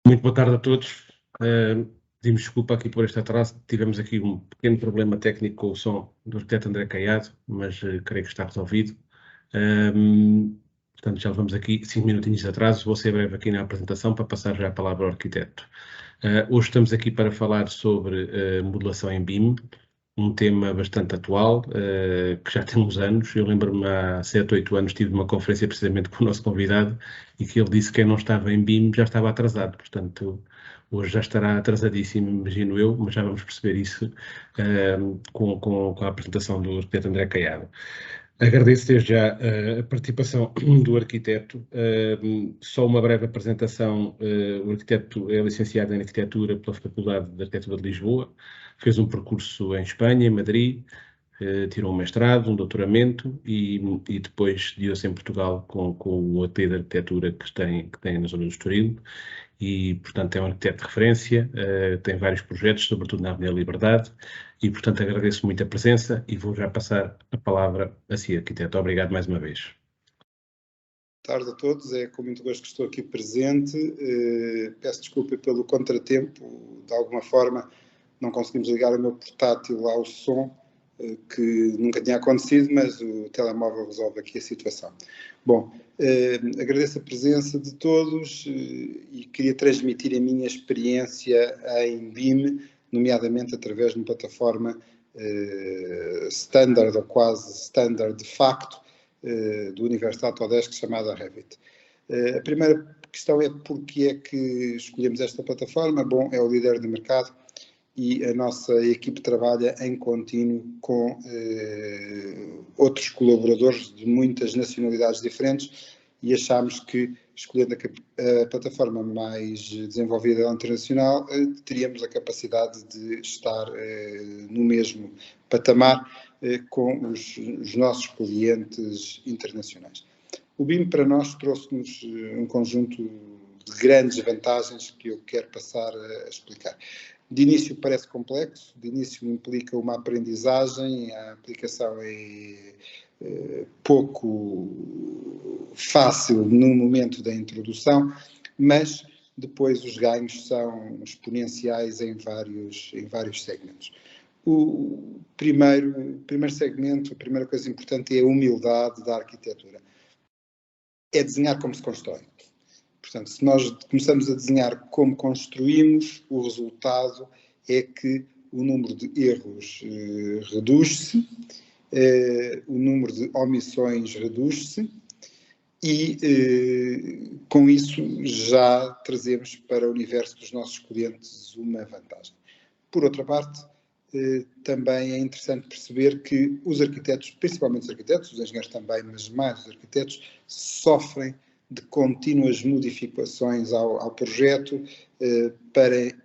Muito boa tarde a todos. Pedimos desculpa aqui por este atraso. Tivemos aqui um pequeno problema técnico com o som do arquiteto André Caiado, mas creio que está resolvido. Portanto, já vamos aqui 5 minutinhos de atraso. Vou ser breve aqui na apresentação para passar já a palavra ao arquiteto. Hoje estamos aqui para falar sobre modelação em BIM, um tema bastante atual, que já tem uns anos. Eu lembro-me há 7, 8 anos tive uma conferência precisamente com o nosso convidado e que ele disse que quem não estava em BIM já estava atrasado. Portanto, hoje já estará atrasadíssimo, imagino eu, mas já vamos perceber isso com a apresentação do arquiteto André Caiado. Agradeço desde já a participação do arquiteto. Só uma breve apresentação. O arquiteto é licenciado em Arquitetura pela Faculdade de Arquitetura de Lisboa, fez um percurso em Espanha, em Madrid, tirou um mestrado, um doutoramento e depois deu-se em Portugal com o AP de Arquitetura que tem na zona do Estoril. E, portanto, é um arquiteto de referência, tem vários projetos, sobretudo na Avenida Liberdade, e, portanto, agradeço muito a presença e vou já passar a palavra a si, arquiteto. Obrigado mais uma vez. Boa tarde a todos, é com muito gosto que estou aqui presente. Peço desculpa pelo contratempo, de alguma forma não conseguimos ligar o meu portátil ao som, que nunca tinha acontecido, mas o telemóvel resolve aqui a situação. Bom, agradeço a presença de todos e queria transmitir a minha experiência em BIM, nomeadamente através de uma plataforma standard ou quase standard de facto do universo da Autodesk chamada Revit. A primeira questão é porque é que escolhemos esta plataforma. Bom, é o líder de mercado e a nossa equipe trabalha em contínuo com outros colaboradores de muitas nacionalidades diferentes e achámos que, escolhendo a plataforma mais desenvolvida internacional, teríamos a capacidade de estar no mesmo patamar com os nossos clientes internacionais. O BIM para nós trouxe-nos um conjunto de grandes vantagens que eu quero passar a explicar. De início parece complexo, de início implica uma aprendizagem, a aplicação é pouco fácil no momento da introdução, mas depois os ganhos são exponenciais em vários segmentos. O primeiro segmento, a primeira coisa importante é a humildade da arquitetura. É desenhar como se constrói. Portanto, se nós começamos a desenhar como construímos, o resultado é que o número de erros reduz-se, o número de omissões reduz-se e, com isso, já trazemos para o universo dos nossos clientes uma vantagem. Por outra parte, também é interessante perceber que os arquitetos, principalmente os arquitetos, os engenheiros também, mas mais os arquitetos, sofrem de contínuas modificações ao projeto para, de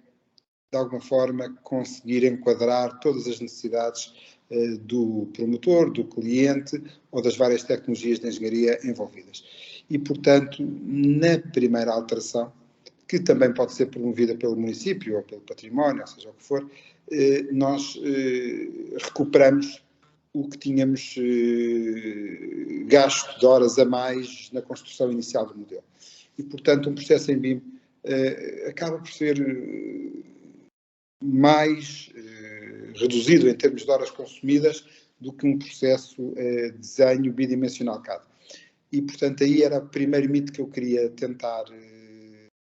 alguma forma, conseguir enquadrar todas as necessidades do promotor, do cliente ou das várias tecnologias de engenharia envolvidas. E, portanto, na primeira alteração, que também pode ser promovida pelo município ou pelo património, ou seja o que for, nós recuperamos o que tínhamos gasto de horas a mais na construção inicial do modelo. E, portanto, um processo em BIM acaba por ser mais reduzido em termos de horas consumidas do que um processo de desenho bidimensional CAD. E, portanto, aí era o primeiro mito que eu queria tentar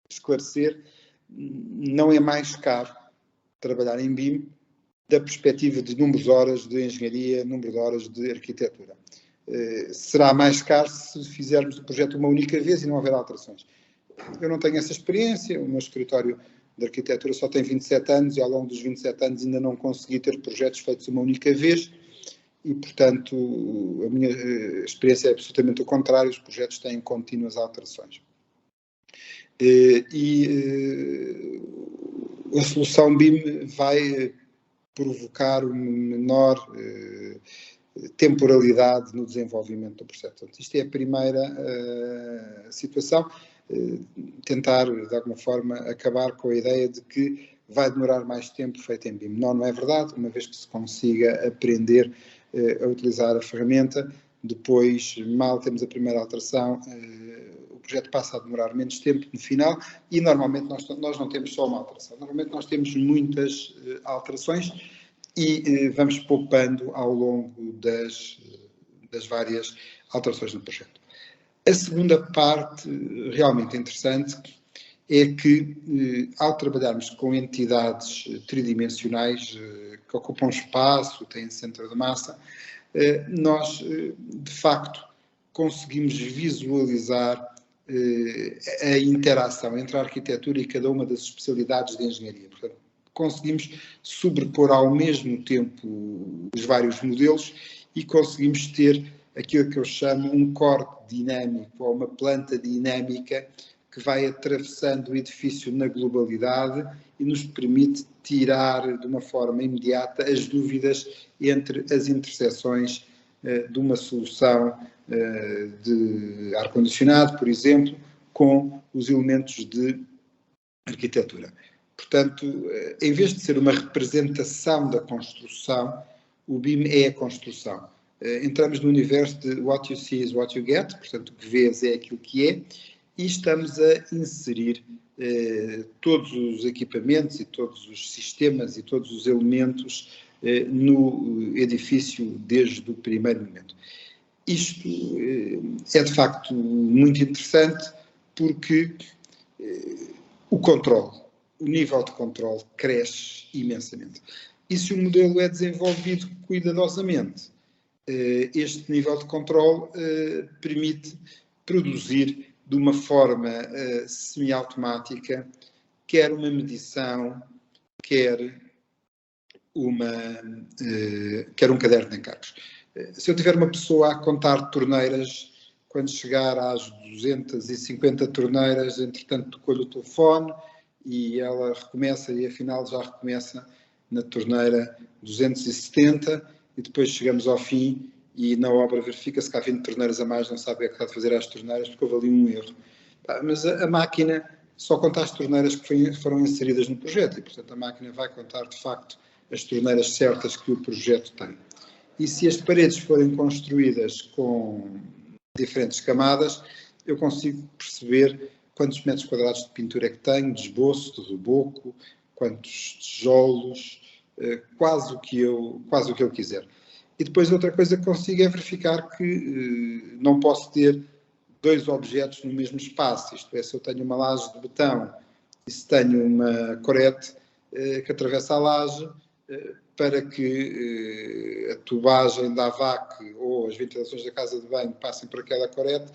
esclarecer. Não é mais caro trabalhar em BIM da perspectiva de número de horas de engenharia, número de horas de arquitetura. Será mais caro se fizermos o projeto uma única vez e não houver alterações. Eu não tenho essa experiência, o meu escritório de arquitetura só tem 27 anos e ao longo dos 27 anos ainda não consegui ter projetos feitos uma única vez e, portanto, a minha experiência é absolutamente o contrário, os projetos têm contínuas alterações. A solução BIM vai provocar uma menor temporalidade no desenvolvimento do processo. Portanto, isto é a primeira situação, tentar, de alguma forma, acabar com a ideia de que vai demorar mais tempo feito em BIM. Não é verdade, uma vez que se consiga aprender a utilizar a ferramenta, depois, mal temos a primeira alteração, o projeto passa a demorar menos tempo no final e normalmente nós não temos só uma alteração, normalmente nós temos muitas alterações e vamos poupando ao longo das várias alterações no projeto. A segunda parte realmente interessante é que, ao trabalharmos com entidades tridimensionais que ocupam espaço, têm centro de massa, nós, de facto, conseguimos visualizar a interação entre a arquitetura e cada uma das especialidades de engenharia. Portanto, conseguimos sobrepor ao mesmo tempo os vários modelos e conseguimos ter aquilo que eu chamo um corte dinâmico ou uma planta dinâmica que vai atravessando o edifício na globalidade e nos permite tirar de uma forma imediata as dúvidas entre as interseções de uma solução de ar-condicionado, por exemplo, com os elementos de arquitetura. Portanto, em vez de ser uma representação da construção, o BIM é a construção. Entramos no universo de what you see is what you get, portanto, o que vês é aquilo que é, e estamos a inserir todos os equipamentos e todos os sistemas e todos os elementos no edifício desde o primeiro momento. Isto é de facto muito interessante porque o controle, o nível de controle cresce imensamente. E se o modelo é desenvolvido cuidadosamente, este nível de controle permite produzir de uma forma semiautomática quer uma medição, quer um caderno de encargos. Se eu tiver uma pessoa a contar torneiras, quando chegar às 250 torneiras, entretanto tocou-lhe o telefone e ela recomeça e afinal já recomeça na torneira 270 e depois chegamos ao fim e na obra verifica-se que há 20 torneiras a mais, não sabe o que é que está a fazer às torneiras porque houve ali um erro. Mas a máquina só conta as torneiras que foram inseridas no projeto e, portanto, a máquina vai contar, de facto, as torneiras certas que o projeto tem. E se as paredes forem construídas com diferentes camadas, eu consigo perceber quantos metros quadrados de pintura é que tenho, de esboço, de reboco, quantos tijolos, quase o que eu quiser. E depois outra coisa que consigo é verificar que não posso ter dois objetos no mesmo espaço. Isto é, se eu tenho uma laje de betão e se tenho uma correte que atravessa a laje, para que a tubagem da AVAC ou as ventilações da casa de banho passem por aquela correte,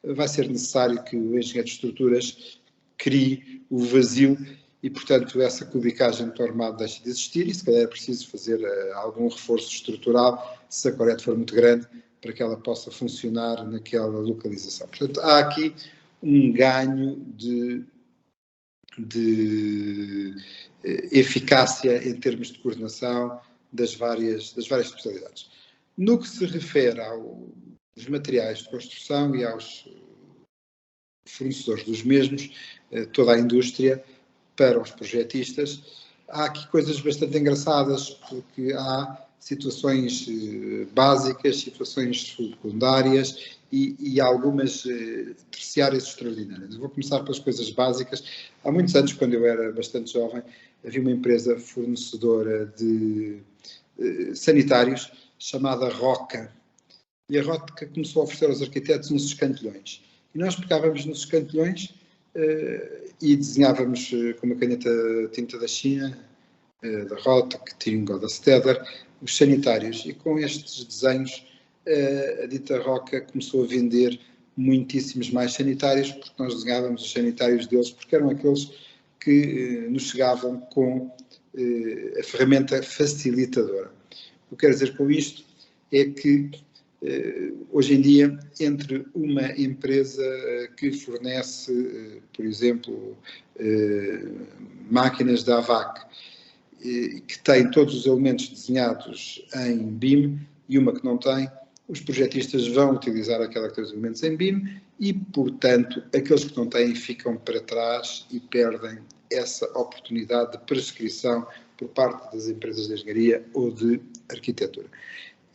vai ser necessário que o engenheiro de estruturas crie o vazio e, portanto, essa cubicagem do armado deixa de existir e, se calhar, é preciso fazer algum reforço estrutural, se a correte for muito grande, para que ela possa funcionar naquela localização. Portanto, há aqui um ganho de eficácia em termos de coordenação das várias especialidades. No que se refere aos materiais de construção e aos fornecedores dos mesmos, toda a indústria, para os projetistas, há aqui coisas bastante engraçadas, porque há situações básicas, situações secundárias e algumas terciárias extraordinárias. Eu vou começar pelas coisas básicas. Há muitos anos, quando eu era bastante jovem, havia uma empresa fornecedora de sanitários chamada Roca. E a Roca começou a oferecer aos arquitetos uns escantilhões. E nós pegávamos nos escantilhões e desenhávamos com uma caneta tinta da China, da Roca, Ting ou da Stedler, os sanitários. E com estes desenhos, a dita Roca começou a vender muitíssimos mais sanitários, porque nós desenhávamos os sanitários deles, porque eram aqueles que nos chegavam com a ferramenta facilitadora. O que quero dizer com isto é que, hoje em dia, entre uma empresa que fornece, por exemplo, máquinas da AVAC, que tem todos os elementos desenhados em BIM, e uma que não tem, os projetistas vão utilizar aquela que tem os elementos em BIM e, portanto, aqueles que não têm ficam para trás e perdem essa oportunidade de prescrição por parte das empresas de engenharia ou de arquitetura.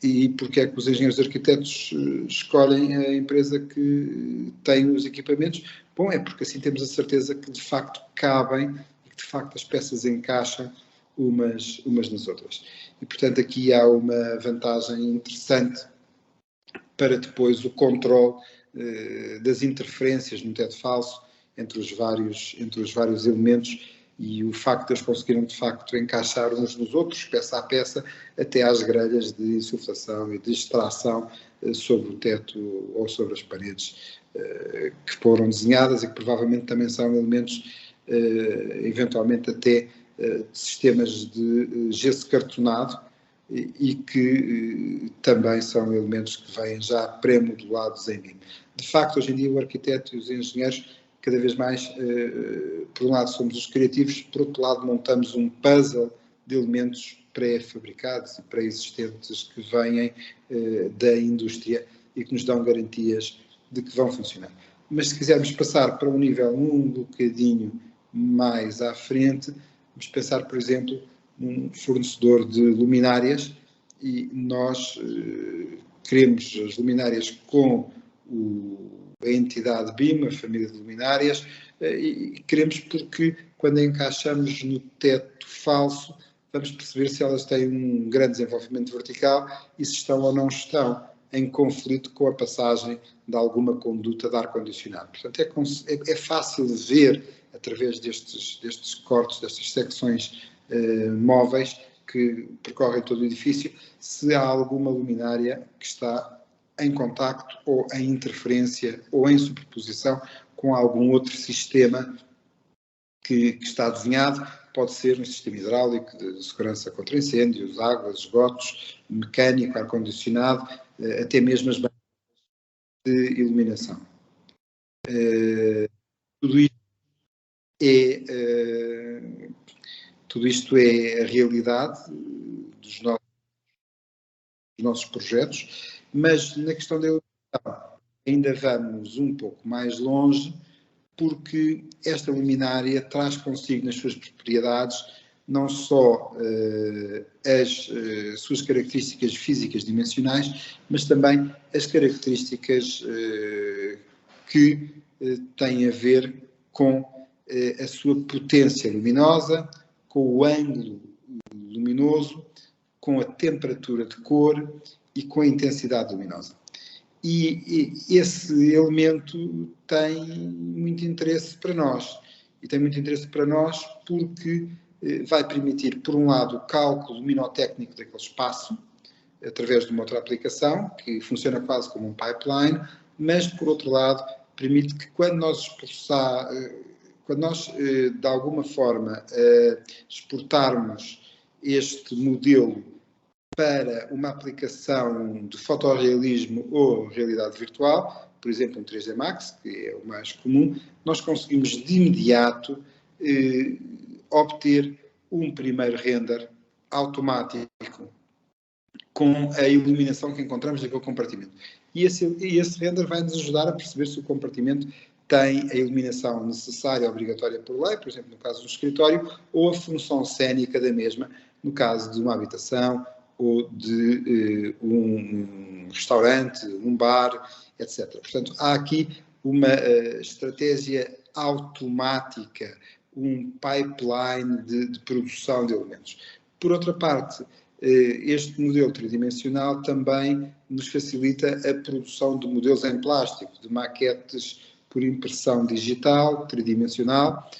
E porque é que os engenheiros arquitetos escolhem a empresa que tem os equipamentos? Bom, é porque assim temos a certeza que de facto cabem e que de facto as peças encaixam umas nas outras. E portanto aqui há uma vantagem interessante para depois o controle das interferências no teto falso entre os vários elementos, e o facto de eles conseguirem de facto encaixar uns nos outros, peça a peça, até às grelhas de insuflação e de extração sobre o teto ou sobre as paredes que foram desenhadas, e que provavelmente também são elementos, eventualmente até de sistemas de gesso cartonado, e que também são elementos que vêm já pré-modulados em BIM. De facto, hoje em dia o arquiteto e os engenheiros, cada vez mais, por um lado somos os criativos, por outro lado montamos um puzzle de elementos pré-fabricados e pré-existentes que vêm da indústria e que nos dão garantias de que vão funcionar. Mas se quisermos passar para um nível um bocadinho mais à frente, vamos pensar, por exemplo, um fornecedor de luminárias, e nós queremos as luminárias com a entidade BIM, a família de luminárias, e queremos porque quando encaixamos no teto falso, vamos perceber se elas têm um grande desenvolvimento vertical e se estão ou não estão em conflito com a passagem de alguma conduta de ar-condicionado. Portanto, é fácil de ver, através destes cortes, destas secções móveis que percorrem todo o edifício, se há alguma luminária que está em contacto ou em interferência ou em superposição com algum outro sistema que está desenhado. Pode ser um sistema hidráulico de segurança contra incêndios, águas, esgotos, mecânico, ar-condicionado, até mesmo as bancas de iluminação. Tudo isto é a realidade dos nossos projetos, mas na questão da iluminação ainda vamos um pouco mais longe, porque esta luminária traz consigo nas suas propriedades não só as suas características físicas dimensionais, mas também as características que têm a ver com a sua potência luminosa, com o ângulo luminoso, com a temperatura de cor e com a intensidade luminosa. E esse elemento tem muito interesse para nós. E tem muito interesse para nós porque vai permitir, por um lado, o cálculo luminotécnico daquele espaço, através de uma outra aplicação, que funciona quase como um pipeline, mas, por outro lado, permite que quando nós de alguma forma, exportarmos este modelo para uma aplicação de fotorrealismo ou realidade virtual, por exemplo, um 3D Max, que é o mais comum, nós conseguimos de imediato obter um primeiro render automático com a iluminação que encontramos naquele compartimento. E esse render vai nos ajudar a perceber se o compartimento tem a iluminação necessária, obrigatória por lei, por exemplo, no caso do escritório, ou a função cénica da mesma, no caso de uma habitação ou de um restaurante, um bar, etc. Portanto, há aqui uma estratégia automática, um pipeline de produção de elementos. Por outra parte, este modelo tridimensional também nos facilita a produção de modelos em plástico, de maquetes por impressão digital, tridimensional,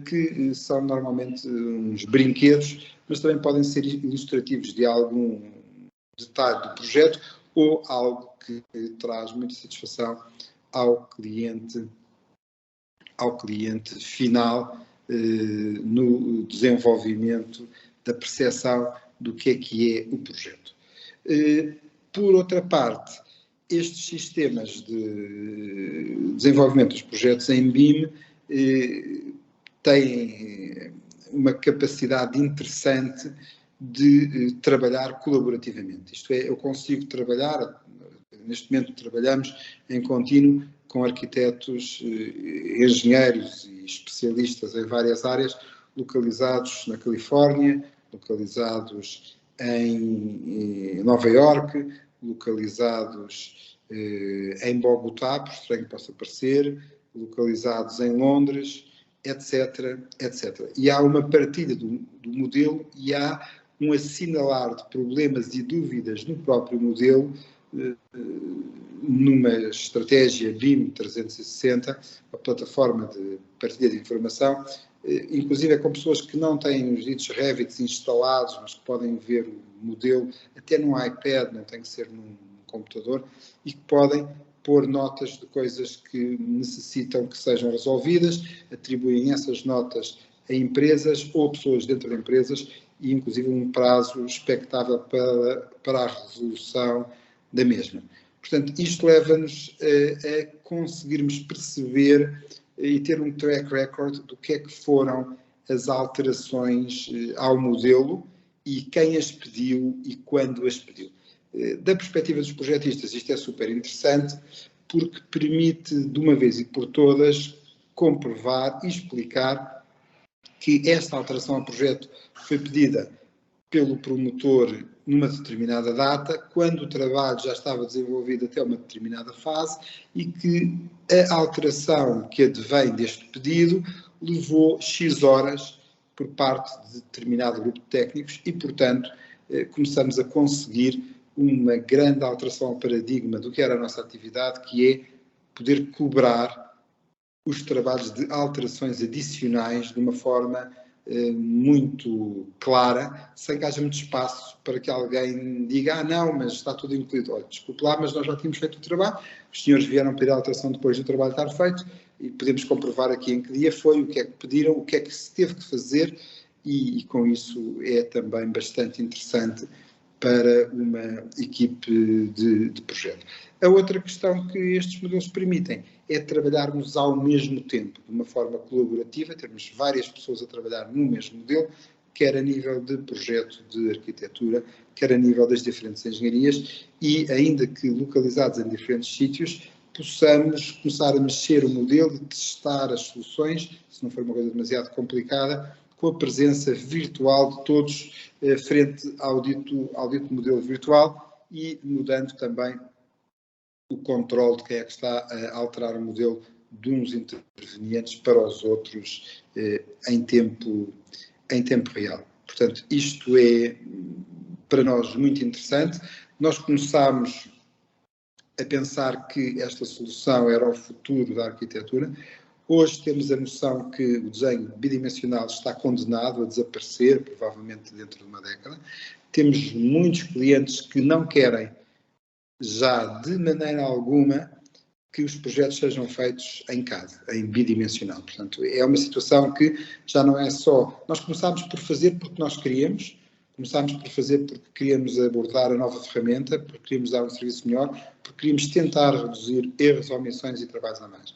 que são normalmente uns brinquedos, mas também podem ser ilustrativos de algum detalhe do projeto ou algo que traz muita satisfação ao cliente final no desenvolvimento da percepção do que é o projeto. Por outra parte, estes sistemas de desenvolvimento dos projetos em BIM têm uma capacidade interessante de trabalhar colaborativamente. Isto é, eu consigo trabalhar, neste momento trabalhamos em contínuo com arquitetos, engenheiros e especialistas em várias áreas, localizados na Califórnia, localizados em Nova Iorque, localizados em Bogotá, por estranho que possa parecer, localizados em Londres, etc, etc. E há uma partilha do modelo e há um assinalar de problemas e dúvidas no próprio modelo, numa estratégia BIM 360, uma plataforma de partilha de informação, inclusive com pessoas que não têm os ditos Revit instalados, mas que podem ver o modelo até num iPad, não tem que ser num computador, e que podem pôr notas de coisas que necessitam que sejam resolvidas, atribuem essas notas a empresas ou pessoas dentro de empresas e, inclusive, um prazo expectável para a resolução da mesma. Portanto, isto leva-nos a conseguirmos perceber e ter um track record do que é que foram as alterações ao modelo e quem as pediu e quando as pediu. Da perspectiva dos projetistas, isto é super interessante porque permite, de uma vez e por todas, comprovar e explicar que esta alteração ao projeto foi pedida pelo promotor numa determinada data, quando o trabalho já estava desenvolvido até uma determinada fase e que a alteração que advém deste pedido levou X horas por parte de determinado grupo de técnicos e, portanto, começamos a conseguir uma grande alteração ao paradigma do que era a nossa atividade, que é poder cobrar os trabalhos de alterações adicionais de uma forma muito clara, sem que haja muito espaço para que alguém diga, não, mas está tudo incluído. Olha, desculpe lá, mas nós já tínhamos feito o trabalho, os senhores vieram pedir a alteração depois do trabalho estar feito e podemos comprovar aqui em que dia foi, o que é que pediram, o que é que se teve que fazer e com isso é também bastante interessante para uma equipe de projeto. A outra questão que estes modelos permitem é trabalharmos ao mesmo tempo, de uma forma colaborativa, termos várias pessoas a trabalhar no mesmo modelo, quer a nível de projeto de arquitetura, quer a nível das diferentes engenharias e, ainda que localizados em diferentes sítios, possamos começar a mexer o modelo e testar as soluções, se não for uma coisa demasiado complicada, com a presença virtual de todos frente ao dito modelo virtual e mudando também o controle de quem é que está a alterar o modelo de uns intervenientes para os outros em tempo real. Portanto, isto é para nós muito interessante. Nós começámos a pensar que esta solução era o futuro da arquitetura. Hoje temos a noção que o desenho bidimensional está condenado a desaparecer, provavelmente dentro de uma década. Temos muitos clientes que não querem, já de maneira alguma, que os projetos sejam feitos em CAD, em bidimensional. Portanto, é uma situação que já não é só... Nós começámos por fazer porque nós queríamos, começámos por fazer porque queríamos abordar a nova ferramenta, porque queríamos dar um serviço melhor, porque queríamos tentar reduzir erros, omissões e trabalhos a mais.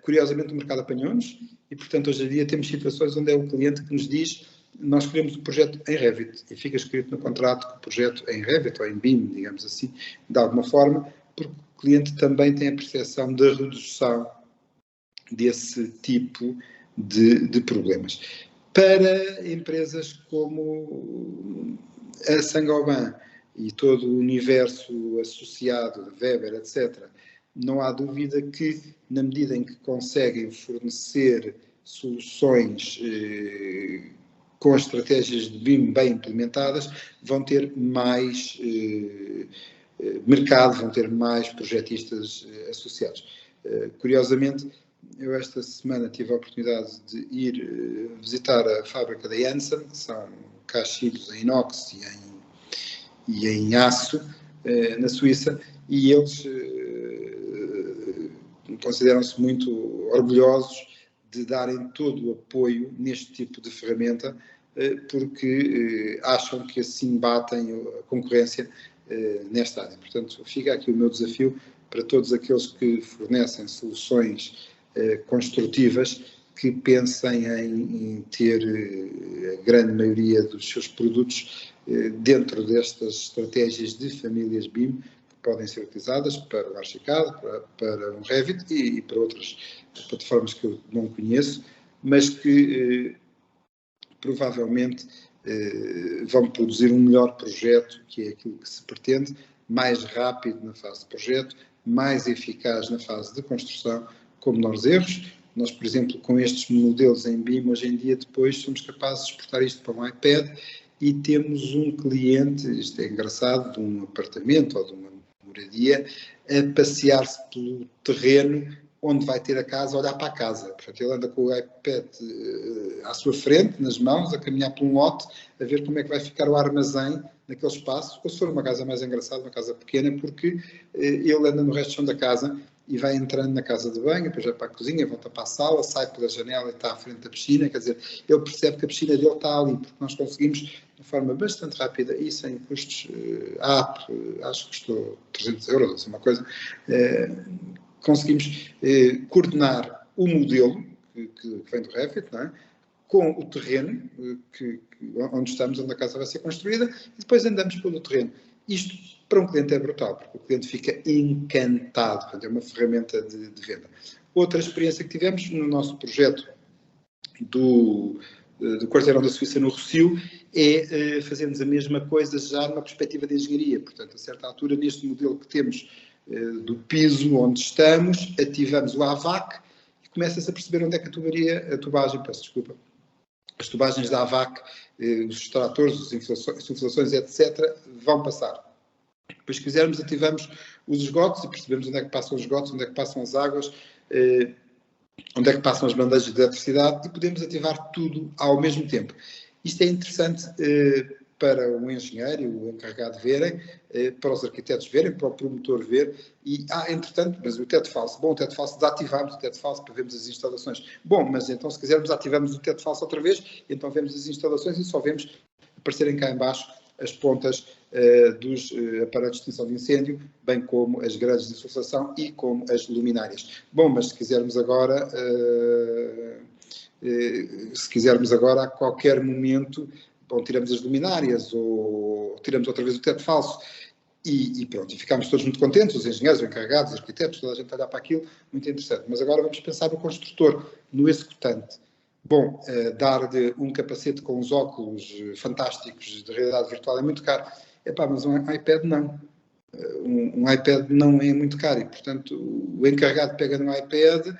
Curiosamente, o mercado apanhou-nos e, portanto, hoje em dia temos situações onde é o cliente que nos diz nós queremos um projeto em Revit e fica escrito no contrato que o projeto é em Revit ou em BIM, digamos assim, de alguma forma, porque o cliente também tem a percepção da redução desse tipo de problemas. Para empresas como a Saint-Gobain e todo o universo associado de Weber, etc., não há dúvida que, na medida em que conseguem fornecer soluções com as estratégias de BIM bem implementadas, vão ter mais mercado, vão ter mais projetistas associados. Curiosamente, eu esta semana tive a oportunidade de ir visitar a fábrica da Janssen, que são caixilhos em inox e em aço, na Suíça, e eles consideram-se muito orgulhosos de darem todo o apoio neste tipo de ferramenta, porque acham que assim batem a concorrência nesta área. Portanto, fica aqui o meu desafio para todos aqueles que fornecem soluções construtivas que pensem em ter a grande maioria dos seus produtos dentro destas estratégias de famílias BIM que podem ser utilizadas para o Archicad, para um Revit e para outras plataformas que eu não conheço, mas que provavelmente vão produzir um melhor projeto, que é aquilo que se pretende, mais rápido na fase de projeto, mais eficaz na fase de construção, com menores erros. Nós, por exemplo, com estes modelos em BIM, hoje em dia, depois somos capazes de exportar isto para um iPad e temos um cliente, isto é engraçado, de um apartamento ou de uma moradia, a passear-se pelo terreno onde vai ter a casa, a olhar para a casa. Portanto, ele anda com o iPad à sua frente, nas mãos, a caminhar por um lote, a ver como é que vai ficar o armazém naquele espaço, ou se for uma casa mais engraçada, uma casa pequena, porque ele anda no resto do chão da casa e vai entrando na casa de banho, depois vai para a cozinha, volta para a sala, sai pela janela e está à frente da piscina, quer dizer, ele percebe que a piscina dele está ali, porque nós conseguimos, de forma bastante rápida e sem custos, a app, acho que custou 300 euros, assim, uma coisa, conseguimos coordenar o modelo que vem do Revit, não é? Com o terreno onde estamos, onde a casa vai ser construída, e depois andamos pelo terreno. Isto, para um cliente, é brutal, porque o cliente fica encantado. Portanto, é uma ferramenta de venda. Outra experiência que tivemos no nosso projeto do Quarteirão da Suíça, no Rossio, é fazermos a mesma coisa já numa perspectiva de engenharia. Portanto, a certa altura, neste modelo que temos do piso onde estamos, ativamos o AVAC e começa-se a perceber onde é que as tubagens da AVAC, os extratores, as insuflações, etc., vão passar. Depois, se quisermos, ativamos os esgotos e percebemos onde é que passam os esgotos, onde é que passam as águas, onde é que passam as bandejas de eletricidade, e podemos ativar tudo ao mesmo tempo. Isto é interessante para o engenheiro, o encarregado verem, para os arquitetos verem, para o promotor ver, e, entretanto, mas o teto falso, bom, o teto falso, desativamos o teto falso para vermos as instalações. Bom, mas então, se quisermos, ativamos o teto falso outra vez, então vemos as instalações e só vemos aparecerem cá em baixo as pontas dos aparelhos de extinção de incêndio, bem como as grades de insuflação e como as luminárias. Bom, mas se quisermos agora, a qualquer momento, bom, tiramos as luminárias ou tiramos outra vez o teto falso e pronto, e ficámos todos muito contentes, os engenheiros, os encarregados, os arquitetos, toda a gente a olhar para aquilo, muito interessante. Mas agora vamos pensar no construtor, no executante. Bom, dar-lhe um capacete com os óculos fantásticos de realidade virtual é muito caro. Mas um iPad não. Um iPad não é muito caro e, portanto, o encarregado pega no iPad,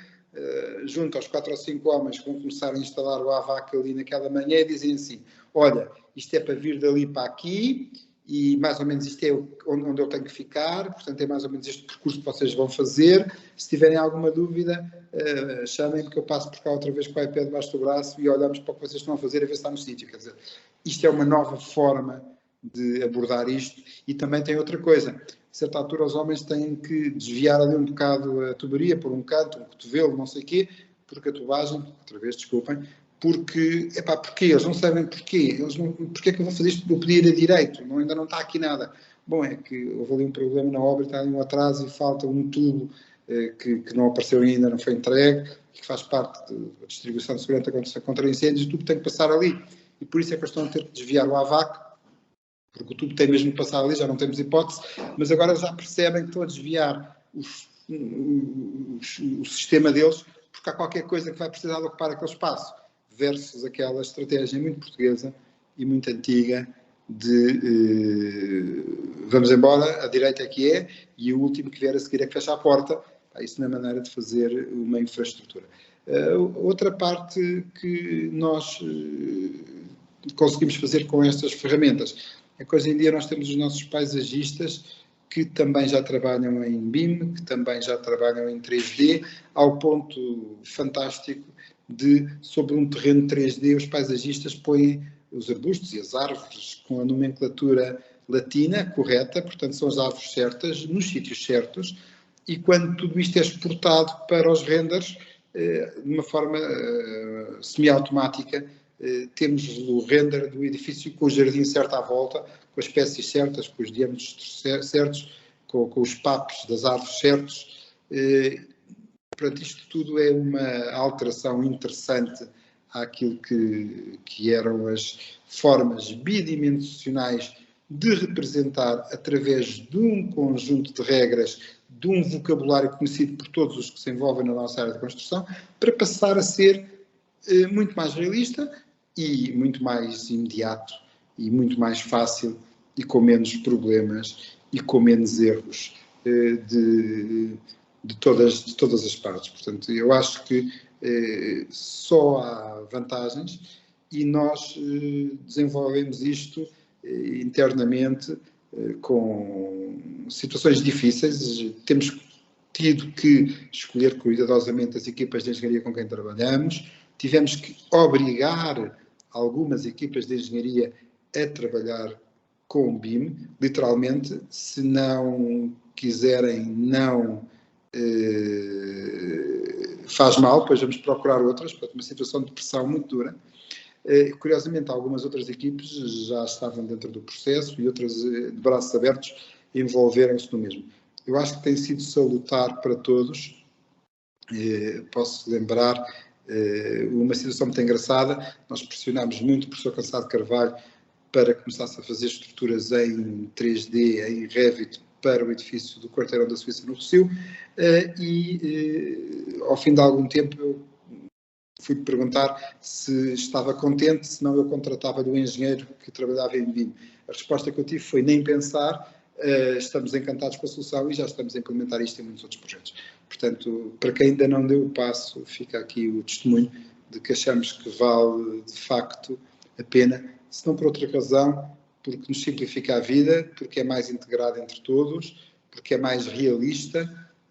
junto aos 4 ou 5 homens que vão começar a instalar o AVAC ali naquela manhã e dizem assim, olha, isto é para vir dali para aqui e mais ou menos isto é onde eu tenho que ficar, portanto é mais ou menos este percurso que vocês vão fazer. Se tiverem alguma dúvida, chamem-me que eu passo por cá outra vez com o iPad debaixo do braço e olhamos para o que vocês estão a fazer a ver se está no sítio. Quer dizer, isto é uma nova forma de abordar isto. E também tem outra coisa. A certa altura os homens têm que desviar ali um bocado a tubaria por um canto, um cotovelo, não sei o quê, porque a tubagem, outra vez, desculpem, porque eles não sabem porquê. Porquê é que eu vou fazer isto? Eu podia ir a direito, ainda não está aqui nada. Bom, é que houve ali um problema na obra, está ali um atraso e falta um tubo que não apareceu ainda, não foi entregue, que faz parte da distribuição de segurança contra incêndios, o tubo tem que passar ali. E por isso é que eles estão a ter que desviar o AVAC, porque o tubo tem mesmo que passar ali, já não temos hipótese, mas agora já percebem que estão a desviar o sistema deles, porque há qualquer coisa que vai precisar de ocupar aquele espaço, versus aquela estratégia muito portuguesa e muito antiga de vamos embora, a direita é que é, e o último que vier a seguir é que fecha a porta. Isso não é maneira de fazer uma infraestrutura. Outra parte que nós conseguimos fazer com estas ferramentas é que hoje em dia nós temos os nossos paisagistas que também já trabalham em BIM, que também já trabalham em 3D, ao ponto fantástico de, sobre um terreno 3D, os paisagistas põem os arbustos e as árvores com a nomenclatura latina correta, portanto são as árvores certas, nos sítios certos, e quando tudo isto é exportado para os renders, de uma forma semiautomática, temos o render do edifício com o jardim certo à volta, com as espécies certas, com os diâmetros certos, com os papos das árvores certos. Portanto, isto tudo é uma alteração interessante àquilo que eram as formas bidimensionais de representar, através de um conjunto de regras, de um vocabulário conhecido por todos os que se envolvem na nossa área de construção, para passar a ser muito mais realista e muito mais imediato e muito mais fácil e com menos problemas e com menos erros de todas as partes. Portanto, eu acho que só há vantagens e nós desenvolvemos isto internamente com situações difíceis. Temos tido que escolher cuidadosamente as equipas de engenharia com quem trabalhamos, tivemos que obrigar algumas equipas de engenharia a trabalhar com o BIM, literalmente, se não quiserem, não faz mal, depois vamos procurar outras, portanto, uma situação de pressão muito dura. Curiosamente, algumas outras equipes já estavam dentro do processo e outras, de braços abertos, envolveram-se no mesmo. Eu acho que tem sido salutar para todos. Posso lembrar uma situação muito engraçada. Nós pressionámos muito o professor Cansado Carvalho para que começasse a fazer estruturas em 3D, em Revit, para o edifício do Quarteirão da Suíça no Rossio, e ao fim de algum tempo eu fui perguntar se estava contente, se não eu contratava-lhe um engenheiro que trabalhava em BIM. A resposta que eu tive foi nem pensar, estamos encantados com a solução e já estamos a implementar isto em muitos outros projetos. Portanto, para quem ainda não deu o passo, fica aqui o testemunho de que achamos que vale de facto a pena, se não por outra razão, porque nos simplifica a vida, porque é mais integrado entre todos, porque é mais realista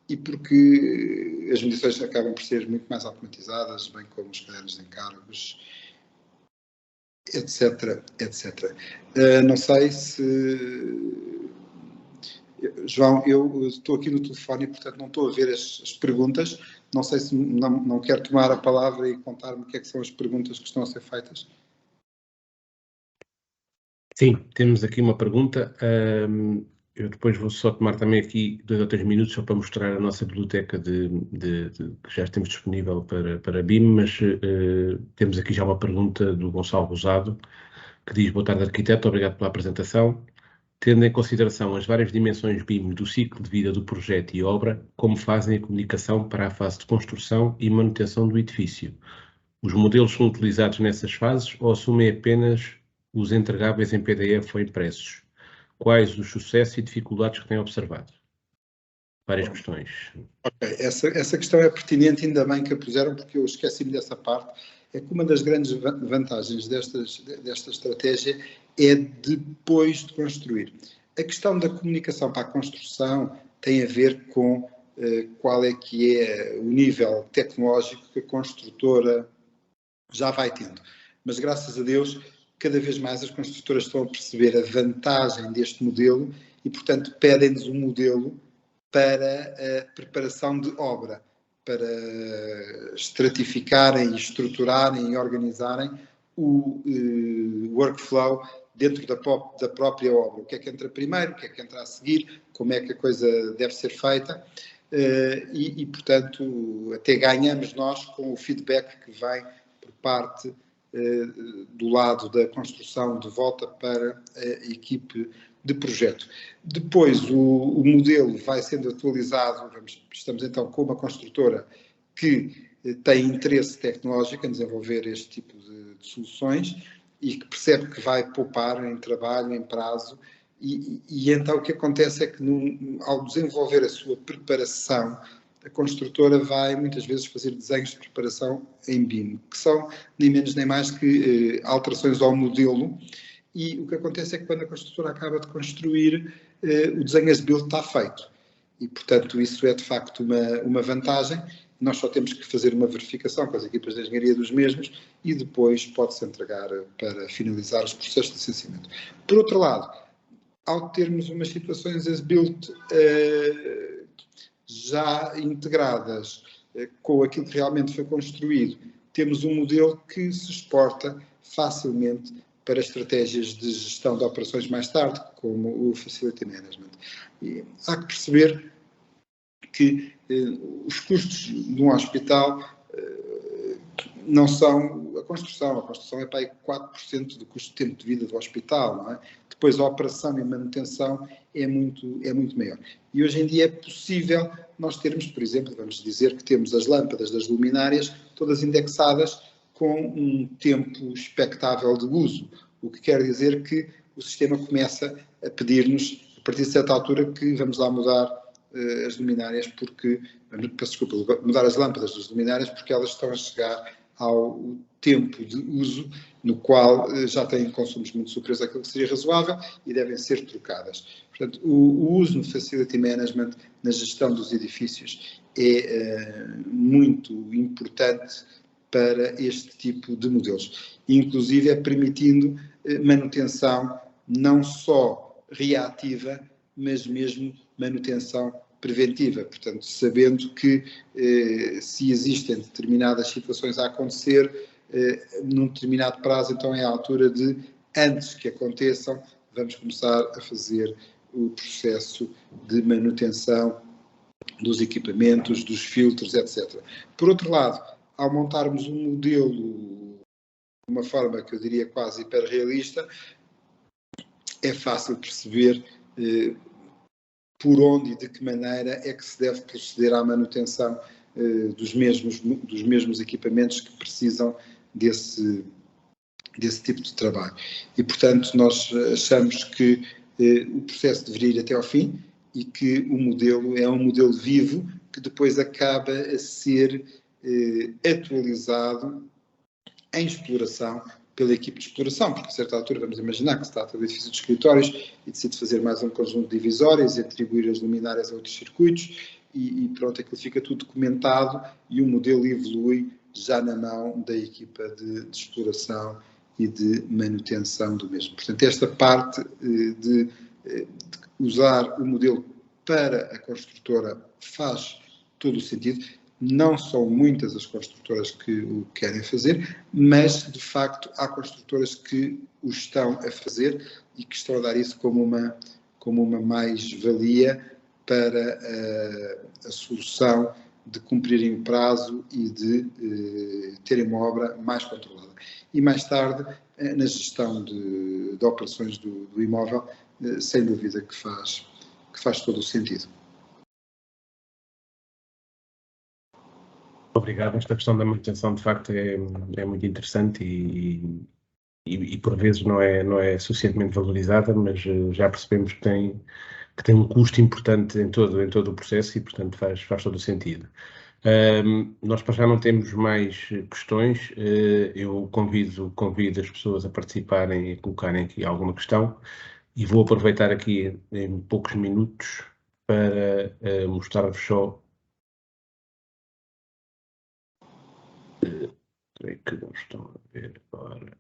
e porque as medições acabam por ser muito mais automatizadas, bem como os cadernos de encargos, etc, etc. Não sei se... João, eu estou aqui no telefone e, portanto, não estou a ver as perguntas. Não sei se não quero tomar a palavra e contar-me o que é que são as perguntas que estão a ser feitas. Sim, temos aqui uma pergunta. Eu depois vou só tomar também aqui 2 ou 3 minutos só para mostrar a nossa biblioteca que já temos disponível para BIM, mas temos aqui já uma pergunta do Gonçalo Rosado, que diz: boa tarde, arquiteto, obrigado pela apresentação. Tendo em consideração as várias dimensões BIM do ciclo de vida do projeto e obra, como fazem a comunicação para a fase de construção e manutenção do edifício? Os modelos são utilizados nessas fases ou assumem apenas os entregáveis em PDF ou impressos? Quais os sucessos e dificuldades que têm observado? Várias questões. Ok, essa questão é pertinente, ainda bem que a puseram, porque eu esqueci-me dessa parte. É que uma das grandes vantagens desta estratégia é depois de construir. A questão da comunicação para a construção tem a ver com qual é que é o nível tecnológico que a construtora já vai tendo. Mas, graças a Deus, cada vez mais as construtoras estão a perceber a vantagem deste modelo e, portanto, pedem-nos um modelo para a preparação de obra, para estratificarem, estruturarem e organizarem o workflow dentro da própria obra. O que é que entra primeiro, o que é que entra a seguir, como é que a coisa deve ser feita e, portanto, até ganhamos nós com o feedback que vem por parte do lado da construção de volta para a equipe de projeto. Depois o modelo vai sendo atualizado, estamos então com uma construtora que tem interesse tecnológico em desenvolver este tipo de soluções e que percebe que vai poupar em trabalho, em prazo, e então o que acontece é que ao desenvolver a sua preparação, a construtora vai muitas vezes fazer desenhos de preparação em BIM, que são nem menos nem mais que alterações ao modelo, e o que acontece é que quando a construtora acaba de construir, o desenho as build está feito. E, portanto, isso é de facto uma vantagem. Nós só temos que fazer uma verificação com as equipas de engenharia dos mesmos e depois pode-se entregar para finalizar os processos de licenciamento. Por outro lado, ao termos umas situações as build já integradas com aquilo que realmente foi construído, temos um modelo que se exporta facilmente para estratégias de gestão de operações mais tarde, como o Facility Management. E há que perceber que os custos de um hospital não são a construção é para aí 4% do custo de tempo de vida do hospital, não é? Depois a operação e a manutenção é muito maior. E hoje em dia é possível nós termos, por exemplo, vamos dizer que temos as lâmpadas das luminárias todas indexadas com um tempo expectável de uso, o que quer dizer que o sistema começa a pedir-nos, a partir de certa altura, que vamos lá mudar as luminárias, mudar as lâmpadas das luminárias, porque elas estão a chegar ao tempo de uso no qual já têm consumos muito superiores àquilo que seria razoável e devem ser trocadas. Portanto, o uso no Facility Management, na gestão dos edifícios, é muito importante para este tipo de modelos. Inclusive é permitindo manutenção não só reativa, mas mesmo manutenção preventiva. Portanto, sabendo que se existem determinadas situações a acontecer, num determinado prazo, então é a altura de, antes que aconteçam, vamos começar a fazer o processo de manutenção dos equipamentos, dos filtros, etc. Por outro lado, ao montarmos um modelo de uma forma que eu diria quase hiperrealista, é fácil perceber por onde e de que maneira é que se deve proceder à manutenção dos mesmos equipamentos que precisam desse tipo de trabalho. E, portanto, nós achamos que o processo deveria ir até ao fim e que o modelo é um modelo vivo que depois acaba a ser atualizado em exploração pela equipe de exploração, porque a certa altura vamos imaginar que se trata de edifício de escritórios e decide fazer mais um conjunto de divisórias e atribuir as luminárias a outros circuitos e pronto, aquilo fica tudo documentado e o modelo evolui já na mão da equipa de exploração e de manutenção do mesmo. Portanto, esta parte de usar o modelo para a construtora faz todo o sentido. Não são muitas as construtoras que o querem fazer, mas, de facto, há construtoras que o estão a fazer e que estão a dar isso como uma mais-valia para a solução de cumprirem o prazo e de terem uma obra mais controlada. E, mais tarde, na gestão de operações do imóvel, sem dúvida que faz todo o sentido. Obrigado. Esta questão da manutenção, de facto, é muito interessante e por vezes não é suficientemente valorizada, mas já percebemos que tem um custo importante em todo o processo e, portanto, faz todo o sentido. Nós para já não temos mais questões. Eu convido as pessoas a participarem e colocarem aqui alguma questão e vou aproveitar aqui em poucos minutos para mostrar-vos só. Creio que não estão a ver agora.